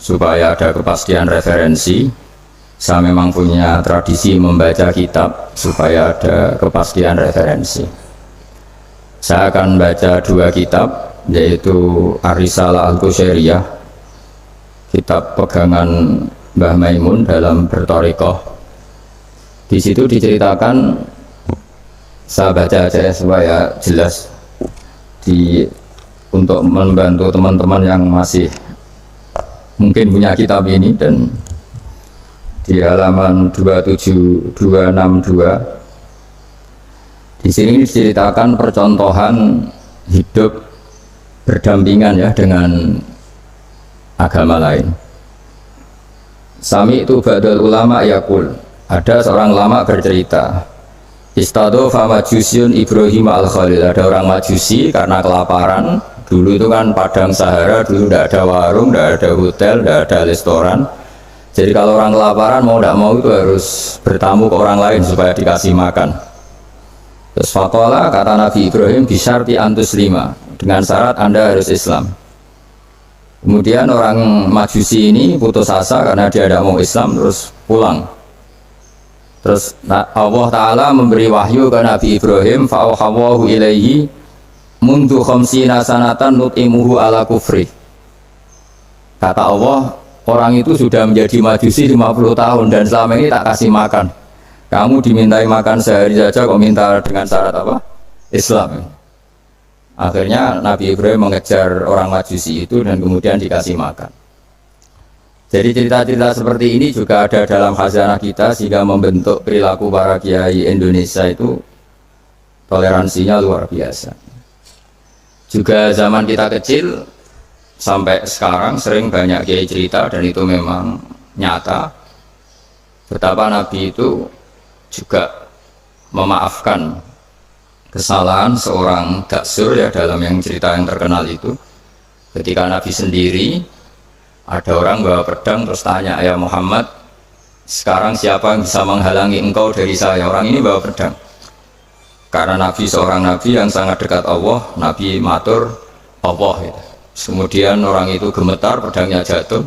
supaya ada kepastian referensi. Saya memang punya tradisi membaca kitab supaya ada kepastian referensi. Saya akan baca dua kitab, yaitu Ar-Risalah Al-Qushairiyah, kitab pegangan Mbah Maimun dalam berthariqah. Di situ diceritakan, saya baca aja ya supaya jelas, untuk membantu teman-teman yang masih mungkin punya kitab ini. Dan di halaman 27262 di sini diceritakan percontohan hidup berdampingan ya dengan agama lain. Sami itu ba'dal ulama yaqul, ada seorang ulama bercerita, Istadofa majusyun Ibrahim al-Khalil, ada orang majusi karena kelaparan. Dulu itu kan padang Sahara, dulu tidak ada warung, tidak ada hotel, tidak ada restoran. Jadi kalau orang kelaparan mau tidak mau itu harus bertamu ke orang lain supaya dikasih makan. Terus faqala, kata Nabi Ibrahim, bisyarti antus lima, dengan syarat Anda harus Islam. Kemudian orang majusi ini putus asa karena dia tidak mau Islam, terus pulang. Terus Allah Ta'ala memberi wahyu ke Nabi Ibrahim, fa'auhawahu ilaihi mundu khamsina sanatan nut'imuhu ala kufri. Kata Allah, orang itu sudah menjadi majusi 50 tahun dan selama ini tak kasih makan. Kamu dimintai makan sehari saja kok minta dengan syarat apa? Islam. Akhirnya Nabi Ibrahim mengejar orang majusi itu dan kemudian dikasih makan. Jadi cerita-cerita seperti ini juga ada dalam khazanah kita, sehingga membentuk perilaku para kiai Indonesia itu toleransinya luar biasa. Juga zaman kita kecil sampai sekarang sering banyak kiai cerita, dan itu memang nyata, betapa Nabi itu juga memaafkan kesalahan seorang daksur ya, dalam yang cerita yang terkenal itu. Ketika Nabi sendiri, ada orang bawa pedang terus tanya, ya Muhammad, sekarang siapa yang bisa menghalangi engkau dari saya? Orang ini bawa pedang. Karena Nabi seorang Nabi yang sangat dekat Allah, Nabi matur Allah gitu. Kemudian orang itu gemetar, pedangnya jatuh,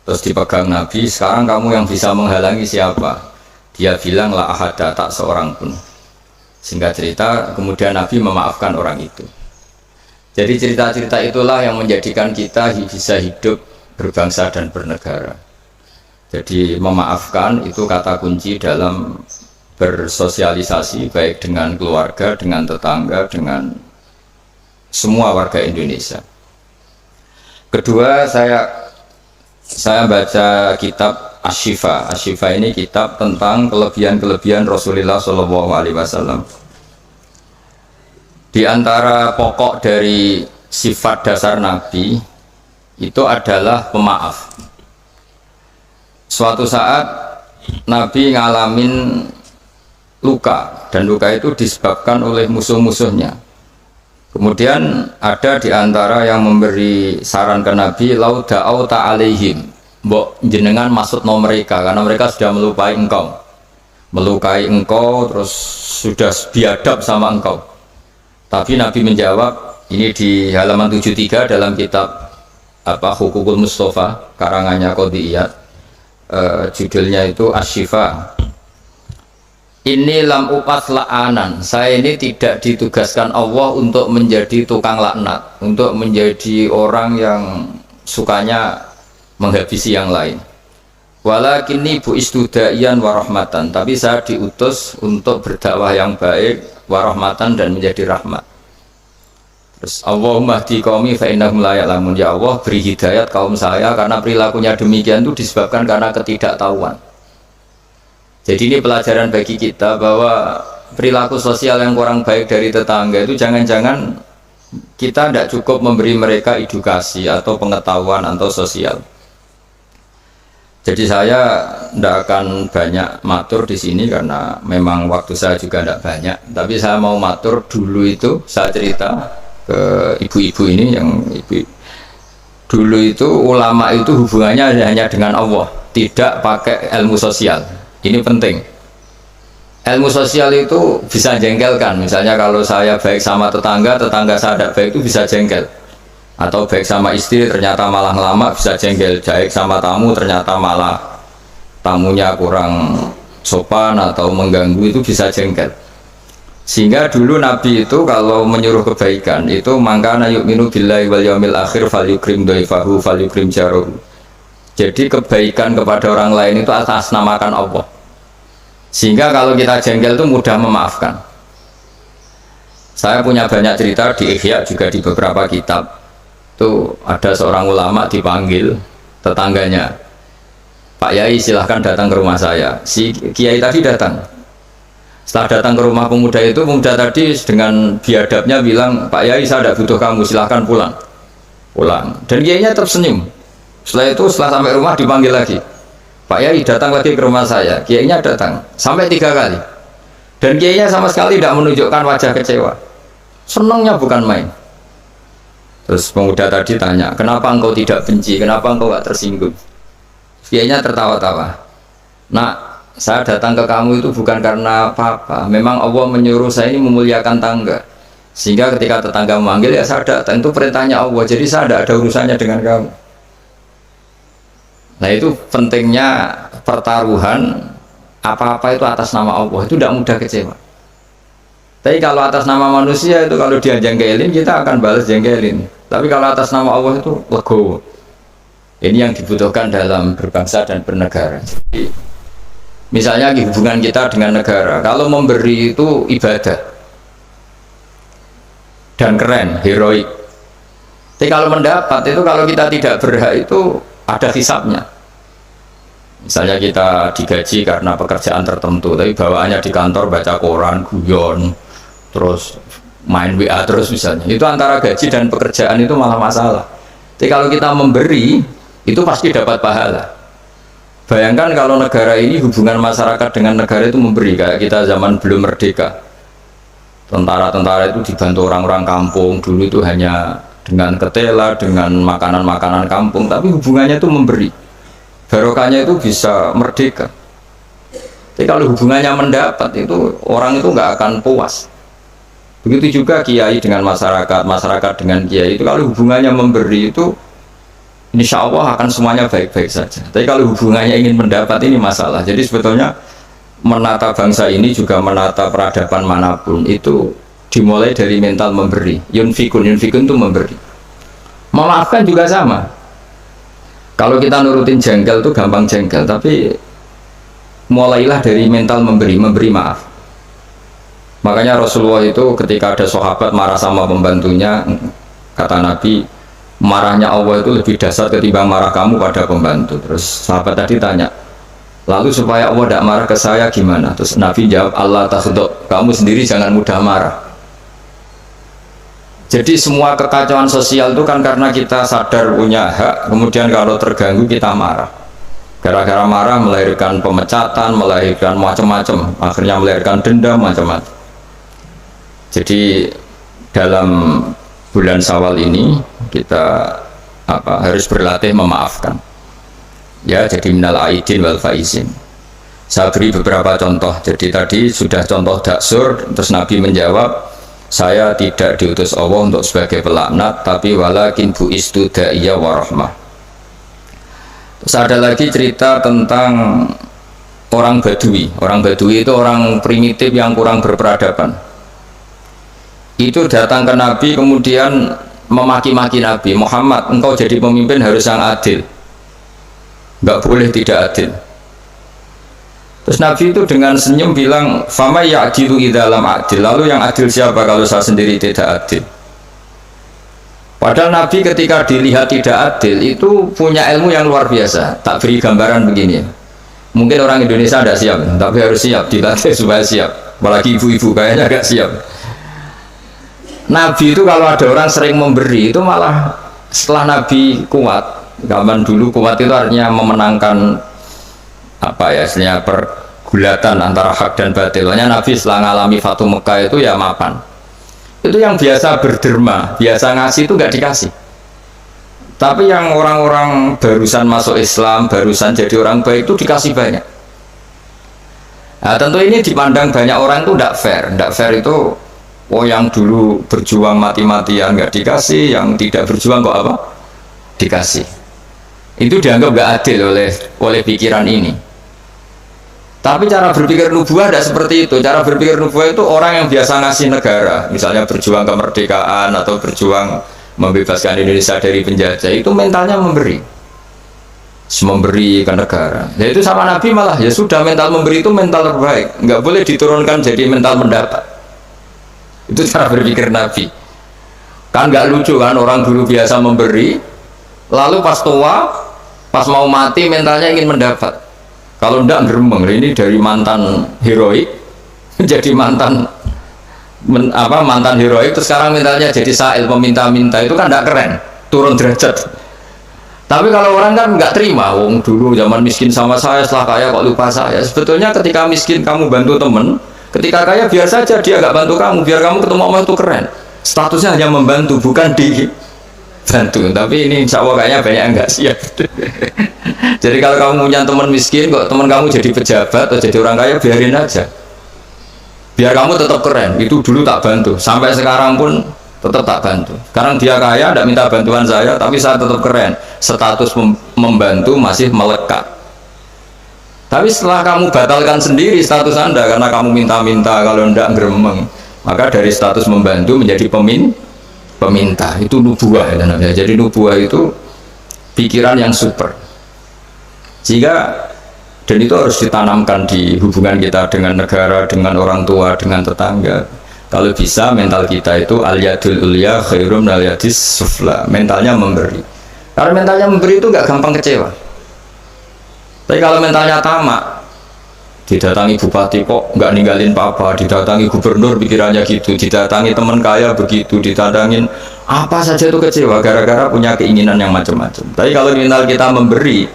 terus dipegang Nabi. Sekarang kamu yang bisa menghalangi siapa? Dia bilang la ahada, tak seorang pun. Singkat cerita, kemudian Nabi memaafkan orang itu. Jadi cerita-cerita itulah yang menjadikan kita bisa hidup berbangsa dan bernegara. Jadi memaafkan itu kata kunci dalam bersosialisasi, baik dengan keluarga, dengan tetangga, dengan semua warga Indonesia. Kedua, saya baca kitab Asy-Syifa. Asy-Syifa ini kitab tentang kelebihan-kelebihan Rasulullah SAW. Di antara pokok dari sifat dasar Nabi itu adalah pemaaf. Suatu saat Nabi ngalamin luka, dan luka itu disebabkan oleh musuh-musuhnya. Kemudian ada di antara yang memberi saran ke Nabi, lau da'au ta'alaihim, mbok jenengan maksudno mereka, karena mereka sudah melukai engkau, terus sudah biadab sama engkau. Tapi Nabi menjawab, ini di halaman 73 dalam kitab Hukukul Mustafa karangannya Qodiyat, judulnya itu Asy-Syifa. Ini lam upas la'anan, saya ini tidak ditugaskan Allah untuk menjadi tukang laknat, untuk menjadi orang yang sukanya menghabisi yang lain. Walakinni bu'istu da'iyan warahmatan, tapi saya diutus untuk berdakwah yang baik, warahmatan, dan menjadi rahmat. Terus Allahumma hdi qaumi fa innahum la ya'lamun, ya Allah beri hidayat kaum saya, karena perilakunya demikian itu disebabkan karena ketidaktahuan. Jadi ini pelajaran bagi kita bahwa perilaku sosial yang kurang baik dari tetangga itu jangan-jangan kita tidak cukup memberi mereka edukasi atau pengetahuan atau sosial. Jadi saya tidak akan banyak matur di sini karena memang waktu saya juga tidak banyak. Tapi saya mau matur dulu itu, saya cerita ke ibu-ibu ini, yang ibu dulu itu ulama itu hubungannya hanya dengan Allah, tidak pakai ilmu sosial. Ini penting. Ilmu sosial itu bisa jengkelkan. Misalnya kalau saya baik sama tetangga, tetangga saya tidak baik, itu bisa jengkel. Atau baik sama istri ternyata malah lama bisa jengkel, baik sama tamu ternyata malah tamunya kurang sopan atau mengganggu, itu bisa jengkel. Sehingga dulu Nabi itu kalau menyuruh kebaikan itu mangkana yu'minu billahi wal yaumil akhir falyukrim dhaifahu falyukrim jaruhu. Jadi kebaikan kepada orang lain itu atas namakan Allah. Sehingga kalau kita jengkel itu mudah memaafkan. Saya punya banyak cerita di Ihya juga di beberapa kitab. Itu ada seorang ulama dipanggil tetangganya, Pak Yai silahkan datang ke rumah saya. Si Kiai tadi datang. Setelah datang ke rumah pemuda itu, pemuda tadi dengan biadabnya bilang, Pak Yai saya tidak butuh kamu, silahkan pulang. Dan Kiainya tersenyum. Setelah itu setelah sampai rumah dipanggil lagi, Pak Yai datang lagi ke rumah saya. Kiainya datang sampai 3 kali. Dan Kiainya sama sekali tidak menunjukkan wajah kecewa. Senangnya bukan main. Terus pemuda tadi tanya, kenapa engkau tidak benci, kenapa engkau gak tersinggung? Kiainya tertawa-tawa. Nak, saya datang ke kamu itu bukan karena apa-apa. Memang Allah menyuruh saya ini memuliakan tangga. Sehingga ketika tetangga memanggil ya saya datang, itu perintahnya Allah. Jadi saya tidak ada urusannya dengan kamu. Nah itu pentingnya pertaruhan, apa-apa itu atas nama Allah, itu tidak mudah kecewa. Tapi kalau atas nama manusia itu kalau dia jengkelin kita akan balas jengkelin. Tapi kalau atas nama Allah itu legowo. Ini yang dibutuhkan dalam berbangsa dan bernegara. Jadi, misalnya hubungan kita dengan negara, kalau memberi itu ibadah dan keren, heroik. Tapi kalau mendapat itu kalau kita tidak berhak itu ada hisabnya. Misalnya kita digaji karena pekerjaan tertentu, tapi bawaannya di kantor baca koran, guyon, terus main WA terus misalnya, itu antara gaji dan pekerjaan itu malah masalah. Tapi kalau kita memberi itu pasti dapat pahala. Bayangkan kalau negara ini hubungan masyarakat dengan negara itu memberi, kayak kita zaman belum merdeka, tentara-tentara itu dibantu orang-orang kampung dulu itu hanya dengan ketela, dengan makanan-makanan kampung, tapi hubungannya itu memberi, barokahnya itu bisa merdeka. Tapi kalau hubungannya mendapat itu orang itu nggak akan puas. Begitu juga kiai dengan masyarakat, masyarakat dengan kiai itu kalau hubungannya memberi itu insya Allah akan semuanya baik-baik saja. Tapi kalau hubungannya ingin mendapat ini masalah. Jadi sebetulnya menata bangsa ini juga menata peradaban manapun itu dimulai dari mental memberi. Yunfikun itu memberi. Memaafkan juga sama. Kalau kita nurutin jengkel itu gampang jengkel, tapi mulailah dari mental memberi maaf. Makanya Rasulullah itu ketika ada sahabat marah sama pembantunya, kata Nabi, marahnya Allah itu lebih dahsyat ketimbang marah kamu pada pembantu. Terus sahabat tadi tanya, lalu supaya Allah tidak marah ke saya gimana? Terus Nabi jawab, Allah takhdok, kamu sendiri jangan mudah marah. Jadi semua kekacauan sosial itu kan karena kita sadar punya hak, kemudian kalau terganggu kita marah. Gara-gara marah melahirkan pemecatan, melahirkan macam-macam, akhirnya melahirkan dendam macam-macam. Jadi dalam bulan Syawal ini kita harus berlatih memaafkan. Ya, jadi minal aidin wal faizin. Saya beri beberapa contoh. Jadi tadi sudah contoh daksur, terus Nabi menjawab, saya tidak diutus Allah untuk sebagai pelaknat, tapi walakin bu'istu da'iyya wa rahmah. Terus ada lagi cerita tentang orang Badui. Orang Badui itu orang primitif yang kurang berperadaban. Itu datang ke Nabi kemudian memaki-maki Nabi, Muhammad engkau jadi pemimpin harus yang adil, nggak boleh tidak adil. Terus Nabi itu dengan senyum bilang, fama ya'dilu idza lam adil, lalu yang adil siapa kalau saya sendiri tidak adil? Padahal Nabi ketika dilihat tidak adil itu punya ilmu yang luar biasa. Tak beri gambaran begini, mungkin orang Indonesia tidak siap, tapi harus siap, dilatih supaya siap, apalagi ibu-ibu kayaknya agak siap. Nabi itu kalau ada orang sering memberi itu malah setelah Nabi kuat, zaman dulu kuat itu artinya memenangkan istilahnya pergulatan antara hak dan batil. Makanya Nabi setelah ngalami Fatu Mekah itu ya mapan. Itu yang biasa berderma, biasa ngasih itu nggak dikasih. Tapi yang orang-orang barusan masuk Islam, barusan jadi orang baik itu dikasih banyak. Nah tentu ini dipandang banyak orang itu tidak fair. Tidak fair itu Oh yang dulu berjuang mati-matian nggak dikasih, yang tidak berjuang kok apa? Dikasih. Itu dianggap nggak adil oleh pikiran ini. Tapi cara berpikir nubuah tidak seperti itu. Cara berpikir nubuah itu orang yang biasa ngasih negara, misalnya berjuang kemerdekaan atau berjuang membebaskan Indonesia dari penjajah, itu mentalnya memberi ke negara. Ya itu sama Nabi malah ya sudah, mental memberi itu mental terbaik, nggak boleh diturunkan jadi mental mendapat. Itu cara berpikir Nabi. Kan nggak lucu kan, orang dulu biasa memberi, lalu pas tua, pas mau mati mentalnya ingin mendapat. Kalau ndak geremeng, ini dari mantan heroik jadi mantan mantan heroik, terus sekarang mentalnya jadi sa'il, peminta-minta, itu kan ndak keren, turun derajat. Tapi kalau orang kan nggak terima, wong dulu zaman miskin sama saya, setelah kaya kok lupa saya. Sebetulnya ketika miskin kamu bantu temen, ketika kaya biar saja dia nggak bantu kamu, biar kamu ketemu Allah itu keren. Statusnya hanya membantu, bukan dibantu. Tapi ini insya Allah kayaknya banyak yang nggak siap. Jadi kalau kamu punya teman miskin, kok teman kamu jadi pejabat atau jadi orang kaya, biarin aja. Biar kamu tetap keren. Itu dulu tak bantu, sampai sekarang pun tetap tak bantu. Sekarang dia kaya, tidak minta bantuan saya, tapi saya tetap keren. Status membantu masih melekat. Tapi setelah kamu batalkan sendiri status Anda karena kamu minta-minta, kalau tidak geremeng, maka dari status membantu menjadi peminta. Itu nubuah ya. Jadi nubuah itu pikiran yang super. Dan itu harus ditanamkan di hubungan kita dengan negara, dengan orang tua, dengan tetangga. Kalau bisa mental kita itu al-yadul ulya khairum al-yadis sufla, mentalnya memberi. Karena mentalnya memberi itu nggak gampang kecewa. Tapi kalau mentalnya tamak, didatangi bupati kok nggak ninggalin papa, didatangi gubernur pikirannya gitu, didatangi teman kaya begitu, didatangin apa saja itu kecewa gara-gara punya keinginan yang macam-macam. Tapi kalau mental kita memberi,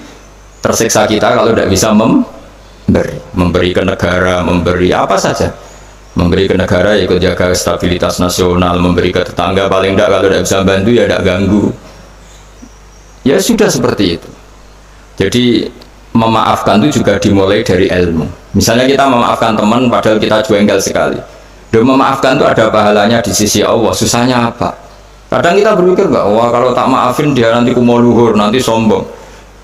tersiksa kita kalau tidak bisa memberi ke negara, memberi apa saja, memberi ke negara ya ikut jaga stabilitas nasional, memberi ke tetangga paling tidak kalau tidak bisa bantu ya tidak ganggu. Ya sudah seperti itu. Jadi memaafkan itu juga dimulai dari ilmu. Misalnya kita memaafkan teman padahal kita jengkel sekali, dan memaafkan itu ada pahalanya di sisi Allah. Susahnya apa? Kadang kita berpikir nggak, wah kalau tak maafin dia nanti kumoluhur, nanti sombong.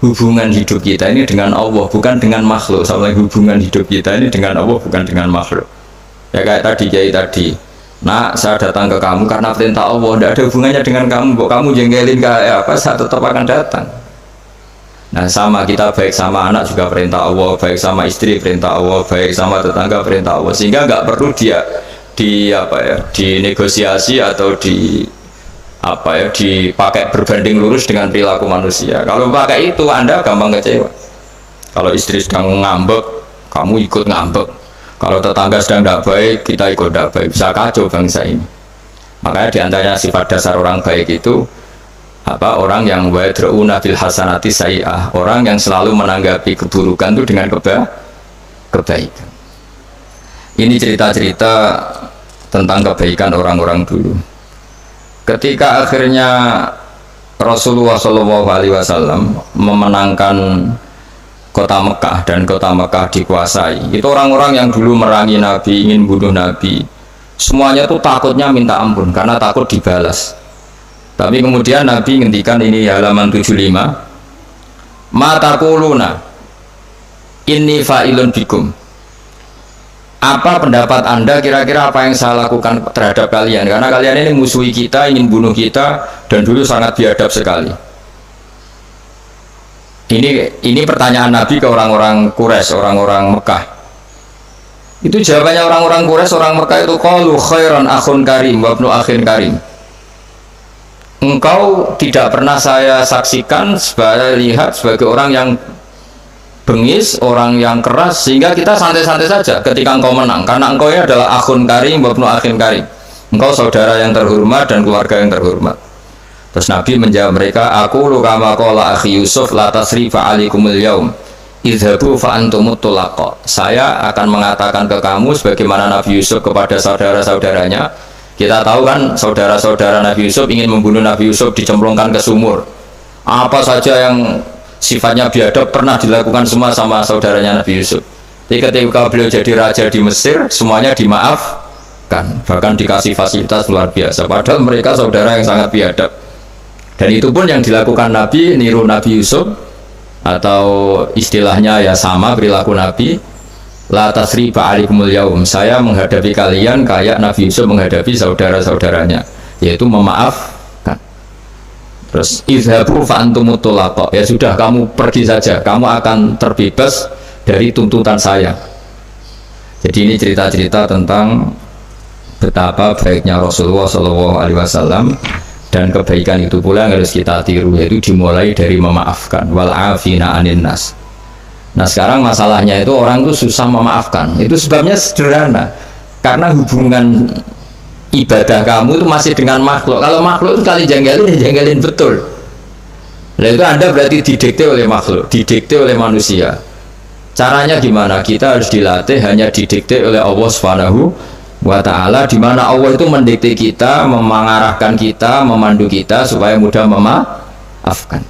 Hubungan hidup kita ini dengan Allah, bukan dengan makhluk. Sama hubungan hidup kita ini dengan Allah, bukan dengan makhluk. Ya kayak tadi kiai tadi, nah saya datang ke kamu karena perintah Allah, tidak ada hubungannya dengan kamu. Kamu jengkelin kayak apa, saya tetap akan datang. Nah sama kita, baik sama anak juga perintah Allah, baik sama istri perintah Allah, baik sama tetangga perintah Allah. Sehingga nggak perlu dinegosiasi atau dipakai berbanding lurus dengan perilaku manusia. Kalau pakai itu Anda gampang kecewa. Kalau istri sedang ngambek, kamu ikut ngambek. Kalau tetangga sedang tidak baik, kita ikut tidak baik. Bisa kacau bangsa ini. Makanya diantaranya sifat dasar orang baik itu orang yang wadra'una bil hasanati sayyi'ah, orang yang selalu menanggapi keburukan itu dengan kebaikan. Ini cerita-cerita tentang kebaikan orang-orang dulu. Ketika akhirnya Rasulullah SAW memenangkan kota Mekah dan kota Mekah dikuasai, itu orang-orang yang dulu merangi Nabi, ingin bunuh Nabi, semuanya tuh takutnya minta ampun karena takut dibalas. Tapi kemudian Nabi ngendikan, ini halaman 75, mata kuluna inni fa'ilun bikum, apa pendapat Anda kira-kira apa yang saya lakukan terhadap kalian, karena kalian ini musuhi kita, ingin bunuh kita, dan dulu sangat biadab sekali. Ini pertanyaan Nabi ke orang-orang Quraisy, orang-orang Mekah. Itu jawabannya orang-orang Quraisy, orang Mekah itu, qalu khairan akhun karim wa ibnu akhin karim. Engkau tidak pernah saya saksikan lihat sebagai orang yang bengis, orang yang keras, sehingga kita santai-santai saja ketika engkau menang, karena engkau ini adalah akhun karim wa ibnu akhin karim, engkau saudara yang terhormat dan keluarga yang terhormat. Terus Nabi menjawab mereka, aku kama qala akhi Yusuf la tasrifa alaikumul yaum idhabu fa antumut tulaqa. Saya akan mengatakan ke kamu sebagaimana Nabi Yusuf kepada saudara-saudaranya. Kita tahu kan saudara-saudara Nabi Yusuf ingin membunuh Nabi Yusuf, dicemplungkan ke sumur. Apa saja yang sifatnya biadab pernah dilakukan semua sama saudaranya Nabi Yusuf. Jadi ketika beliau jadi raja di Mesir, semuanya bahkan dikasih fasilitas luar biasa, padahal mereka saudara yang sangat biadab. Dan itu pun yang dilakukan Nabi, niru Nabi Yusuf, atau istilahnya ya sama perilaku Nabi, la tasriba alaikumul yaum, saya menghadapi kalian kayak Nabi Yusuf menghadapi saudara-saudaranya, yaitu memaafkan. Terus izhabu fa antumut tulaqa, ya sudah kamu pergi saja, kamu akan terbebas dari tuntutan saya. Jadi ini cerita-cerita tentang betapa baiknya Rasulullah SAW, dan kebaikan itu pula yang harus kita tiru, yaitu dimulai dari memaafkan, wal afina anin nas. Nah sekarang masalahnya itu orang itu susah memaafkan. Itu sebabnya sederhana, karena hubungan ibadah kamu itu masih dengan makhluk. Kalau makhluk itu kali janggalin, ya janggalin betul. Nah itu Anda berarti didikte oleh makhluk, didikte oleh manusia. Caranya gimana? Kita harus dilatih hanya didikte oleh Allah Subhanahu wa ta'ala, di mana Allah itu mendikte kita, mengarahkan kita, memandu kita supaya mudah memaafkan.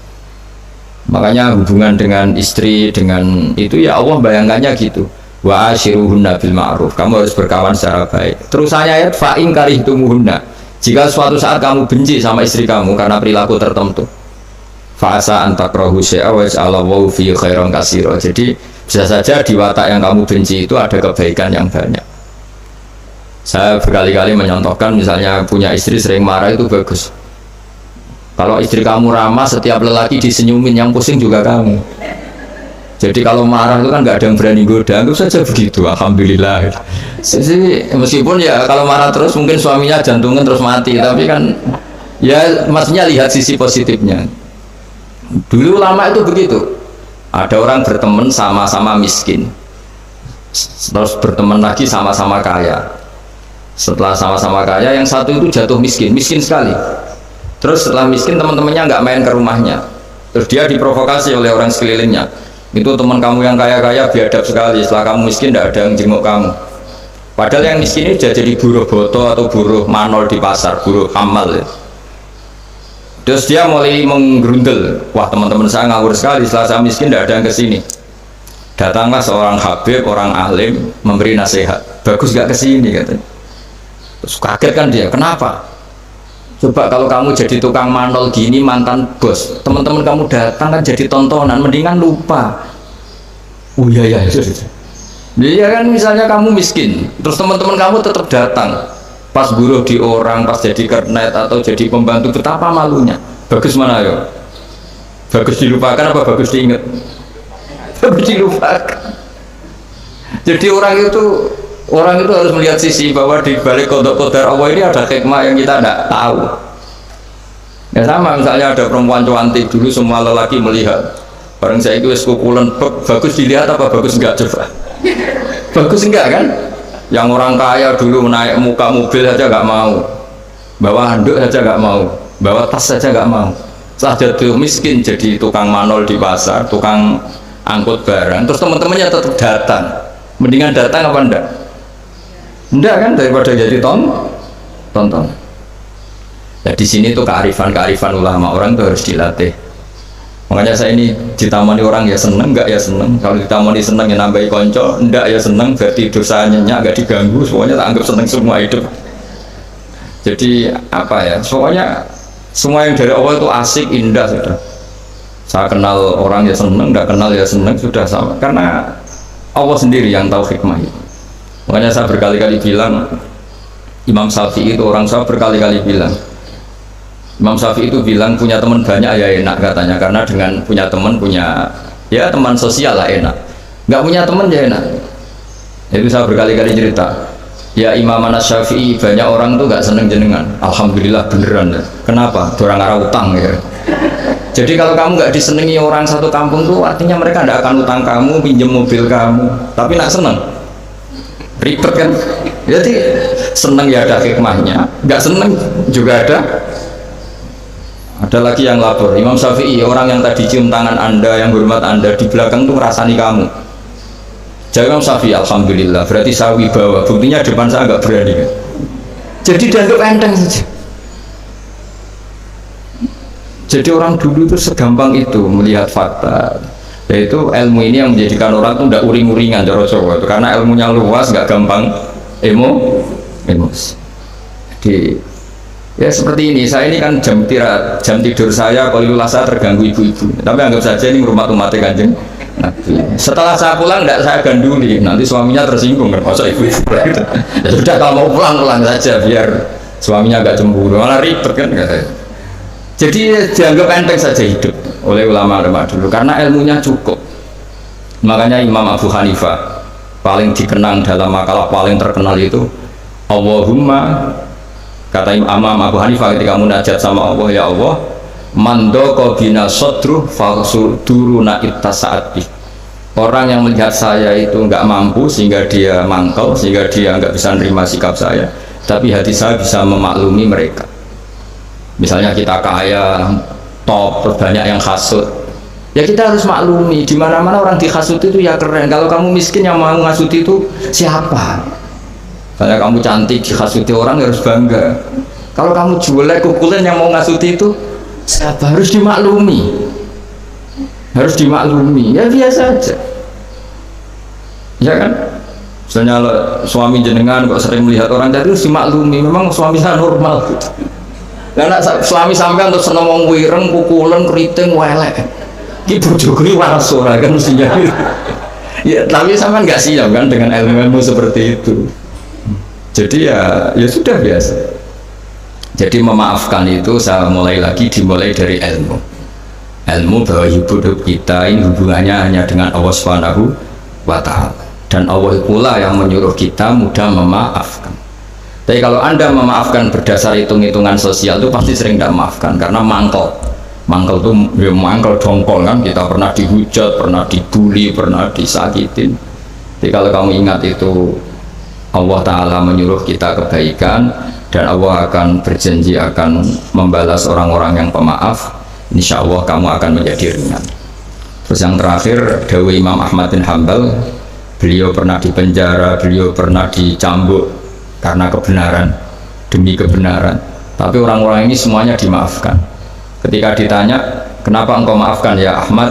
Makanya hubungan dengan istri, dengan itu ya Allah bayangkannya gitu, wa ashiruhunna bil ma'ruf, kamu harus berkawan secara baik. Terusannya ayat fa in karihtumuhunna, jika suatu saat kamu benci sama istri kamu karena perilaku tertentu, fa asa an takrahu syai'a wa yaj'alallahu fi khairan katsira. Jadi bisa saja di watak yang kamu benci itu ada kebaikan yang banyak. Saya berkali-kali menyontohkan, misalnya punya istri sering marah itu bagus. Kalau istri kamu ramah, setiap lelaki disenyumin, yang pusing juga kamu. Jadi kalau marah itu kan nggak ada yang berani goda, itu saja begitu. Alhamdulillah. Meskipun ya kalau marah terus mungkin suaminya jantungnya terus mati, tapi kan ya maksudnya lihat sisi positifnya. Dulu lama itu begitu. Ada orang berteman sama-sama miskin, terus berteman lagi sama-sama kaya. Setelah sama-sama kaya, yang satu itu jatuh miskin, miskin sekali. Terus setelah miskin, teman-temannya nggak main ke rumahnya. Terus dia diprovokasi oleh orang sekelilingnya. Itu teman kamu yang kaya-kaya biadab sekali, setelah kamu miskin tidak ada yang jenguk kamu. Padahal yang miskin ini sudah jadi buruh boto atau buruh manol di pasar, buruh hamal ya. Terus dia mulai menggerundel, wah teman-teman saya ngawur sekali, setelah saya miskin tidak ada yang kesini. Datanglah seorang habib, orang alim, memberi nasihat, bagus gak kesini katanya. Terus kaget kan dia, kenapa? Coba kalau kamu jadi tukang manol gini, mantan bos, teman-teman kamu datang kan jadi tontonan, mendingan lupa. Oh iya ya, dia kan misalnya kamu miskin, terus teman-teman kamu tetap datang, pas buruh di orang, pas jadi kernet atau jadi pembantu, betapa malunya. Bagus mana ya? Bagus dilupakan apa bagus diingat? Bagus dilupakan. Jadi orang itu harus melihat sisi bahwa di balik qada Allah ini ada hikmah yang kita tidak tahu. Ya sama misalnya ada perempuan cantik, dulu semua lelaki melihat, bareng saya itu kukulan, bagus dilihat apa bagus enggak coba? Bagus enggak kan? Yang orang kaya dulu naik muka mobil saja enggak mau, bawa handuk saja enggak mau, bawa tas saja enggak mau. Saat jatuh miskin jadi tukang manol di pasar, tukang angkut barang, terus teman-temannya tetap datang. Mendingan datang apa enggak? Enggak kan, daripada jadi tonton. Nah di sini tuh kearifan ulama, orang tuh harus dilatih. Makanya saya ini ditamani orang ya seneng, enggak ya seneng. Kalau ditamani seneng ya nambahi konco, enggak ya seneng, berarti dosanya enggak diganggu, semuanya tak anggap seneng semua hidup. Jadi apa ya, pokoknya semua yang dari awal itu asik, indah sudah. Saya kenal orang ya seneng, enggak kenal ya seneng, sudah sama. Karena Allah sendiri yang tahu hikmah itu. Makanya saya berkali-kali bilang, Imam Syafi'i itu orang, saya berkali-kali bilang, Imam Syafi'i itu bilang punya teman banyak ya enak katanya, karena dengan punya teman, punya ya teman sosial lah enak. Nggak punya teman ya enak. Itu saya berkali-kali cerita, ya Imam Syafi'i banyak orang tuh nggak seneng jenengan. Alhamdulillah beneran. Kenapa? Orang arah utang ya. Jadi kalau kamu nggak disenangi orang satu kampung tuh artinya mereka tidak akan utang kamu, pinjam mobil kamu, tapi nak seneng. Ribet kan? Jadi seneng ya ada hikmahnya, nggak seneng juga ada. Ada lagi yang lapor, Imam Syafi'i, orang yang tadi cium tangan anda, yang hormat anda, di belakang tuh ngerasani kamu. Jadi Imam Syafi'i, alhamdulillah, berarti saya wibawa, buktinya depan saya nggak berani kan? Jadi dianggap enteng saja. Jadi orang dulu itu segampang itu melihat fakta. Yaitu ilmu ini yang menjadikan orang tuh tidak uring-uringan cara Jawa itu, karena ilmunya luas, nggak gampang emosi. Jadi ya seperti ini, saya ini kan jam tidur saya kalau saya terganggu ibu-ibu, tapi anggap saja ini rumah umatnya Kanjeng Nabi. Setelah saya pulang tidak saya ganduli, nanti suaminya tersinggung kan, masa ibu-ibu gitu. Ya sudah kalau mau pulang saja biar suaminya agak cemburu, malah ribet kan katanya. Jadi dianggap enteng saja hidup oleh ulama-ulama dulu karena ilmunya cukup. Makanya Imam Abu Hanifah paling dikenang dalam makalah paling terkenal itu Allahumma, kata Imam Abu Hanifah ketika munajat sama Allah, ya Allah, mandoko bina sodruh falsuduruna ittasa'ati. Orang yang melihat saya itu nggak mampu sehingga dia mangkel, sehingga dia nggak bisa nerima sikap saya, tapi hati saya bisa memaklumi mereka. Misalnya kita kaya, top, terus banyak yang hasut, ya kita harus maklumi. Di mana-mana orang dihasut itu ya keren. Kalau kamu miskin yang mau ngasut itu siapa? Kalau kamu cantik dihasuti orang harus bangga. Kalau kamu jelek kukulan yang mau ngasuti itu siapa? Harus dimaklumi. Harus dimaklumi. Ya biasa aja. Ya kan? Misalnya suami jenengan kok sering melihat orang tadi harus dimaklumi. Memang suami saya normal gitu. Karena suami sampai untuk seneng wong wireng, kukulan, keriting, welek. Ki bojoku iki waras ora kan mestinya. Ya tapi sampean nggak siap kan dengan ilmu-ilmu seperti itu. Jadi ya sudah biasa. Jadi memaafkan itu saya dimulai dari ilmu. Ilmu bahwa hidup kita ini hubungannya hanya dengan Allah Subhanahu wa Ta'ala. Dan Allah pula yang menyuruh kita mudah memaafkan. Tapi kalau Anda memaafkan berdasar hitung-hitungan sosial itu pasti sering tidak memaafkan karena mangkel. Mangkel itu ya mangkel dongkol kan, kita pernah dihujat, pernah dibully, pernah disakitin. Jadi kalau kamu ingat itu Allah Ta'ala menyuruh kita kebaikan dan Allah akan berjanji akan membalas orang-orang yang pemaaf. Insya Allah kamu akan menjadi ringan. Terus yang terakhir dawuh Imam Ahmad bin Hanbal, beliau pernah dipenjara, beliau pernah dicambuk karena kebenaran, demi kebenaran, tapi orang-orang ini semuanya dimaafkan. Ketika ditanya kenapa engkau maafkan ya Ahmad,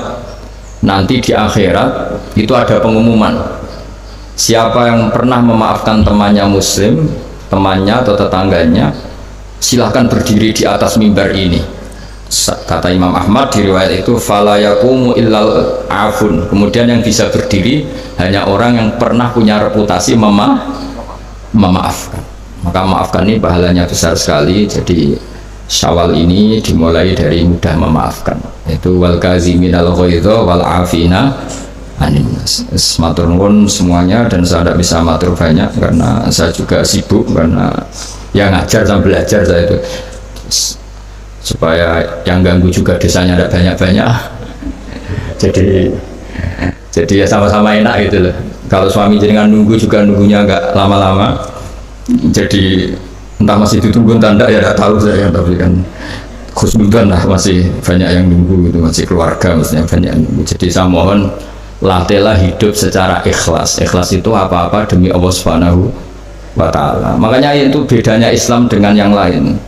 nanti di akhirat itu ada pengumuman, siapa yang pernah memaafkan temannya muslim, temannya atau tetangganya, silahkan berdiri di atas mimbar ini. Kata Imam Ahmad di riwayat itu fala yaqumu illal afun, kemudian yang bisa berdiri hanya orang yang pernah punya reputasi memaafkan. Maka maafkan ini pahalanya besar sekali. Jadi Syawal ini dimulai dari mudah memaafkan, itu wal kaziminal ghaidha wal afina anin nas. Matur nuwun semuanya, dan saya tidak bisa matur banyak karena saya juga sibuk, karena yang ngajar sama belajar saya itu, supaya yang ganggu juga desanya tidak banyak-banyak. jadi ya sama-sama enak gitu loh. Kalau suami jenengan nunggu juga nunggunya nggak lama-lama, jadi entah masih ditunggu tanda ya tidak tahu saya, tapi kan khusnudan lah, masih banyak yang nunggu gitu, masih keluarga maksudnya banyak yang nunggu. Jadi saya mohon latihlah hidup secara ikhlas. Ikhlas itu apa-apa demi Allah Subhanahu wa Ta'ala. Makanya itu bedanya Islam dengan yang lain.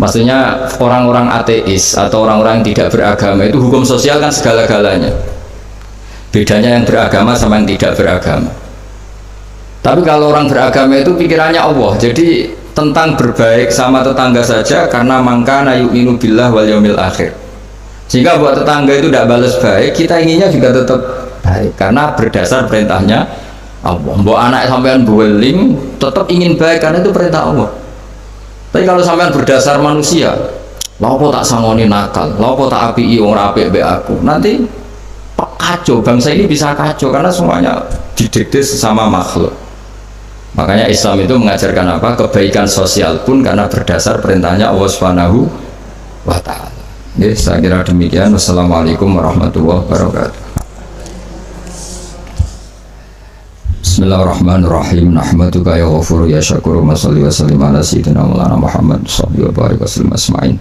Maksudnya orang-orang ateis atau orang-orang yang tidak beragama itu hukum sosial kan segala-galanya. Bedanya yang beragama sama yang tidak beragama. Tapi kalau orang beragama itu pikirannya Allah, jadi tentang berbaik sama tetangga saja karena mangkana yu'minu billah wal yaumil akhir. Jika buat tetangga itu tidak balas baik, kita inginnya juga tetap baik karena berdasar perintahnya Allah. Mbok anak sampean beweling tetap ingin baik karena itu perintah Allah. Tapi kalau sampean berdasar manusia, lapo tak sangoni nakal, lapo tak apii wong apik mbek aku, nanti kacau, bangsa ini bisa kacau karena semuanya didikte sesama makhluk. Makanya Islam itu mengajarkan apa? Kebaikan sosial pun karena berdasar perintahnya Allah Subhanahu wa Ta'ala. Jadi saya kira demikian. Wassalamualaikum warahmatullahi wabarakatuh. Bismillahirrahmanirrahim. Nahmaduka ya ghafur ya syakur wa salli wa sallim ala sayyidina maulana Muhammad sallallahu alaihi wasallam asma'in.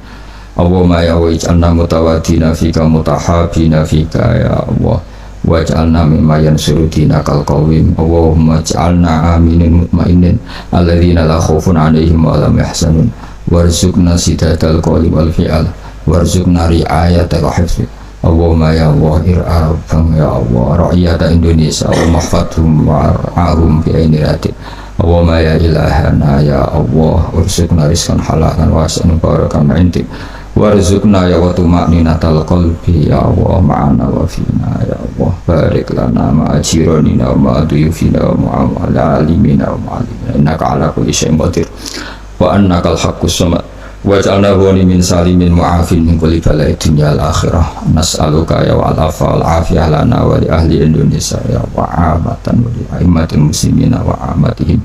Allahumma ya waj'alna mutawadina fika mutahabina fika ya Allah. Waj'alna mimma yansuru dinakal qawim. Allahumma ja'alna aminin mutmainin alladzina la khaufun alaihim wa lam yahzanun. Warzuqna sidatal qawli wal fi'al, warzuqna ri'ayatal hifzi. Allahumma ya Allah ir'abang ya Allah ra'iyata Indonesia wa mahfadhum wa ra'ahum bi aini radik Allahumma ya ilahana ya Allah urzuqna rizqan halalan wasi'an barakan indik warzuqna ya wa tuma'ninatal qalbi ya Allah ma'ana wa fina ya Allah barik lana ma'a jiranina wa ma'aduyufina wa ma'ala alimina wa ma'alimina innaka ala kulli syai'in qadir wa annakal haqqus samad waj'alna huwani min salimin mu'afin min kulli balai dunya al-akhirah nas'aluka ya wa'alafa wal-afiyah lana wa li ahli Indonesia ya wa'amatan wa li a'immatil muslimina wa amatihim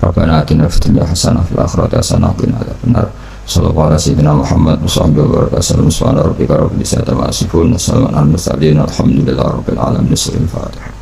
Rabbana atina fid dunya hasanah fil akhirati hasanah wa qina adzabannar sallallahu alaihi sayyidina Muhammad wa sahbihi wa barakatuh subhana rabbika rabbil izzati amma yasifun wa salamun alal mursalin alhamdulillahi rabbil alamin. Al-Fatihah.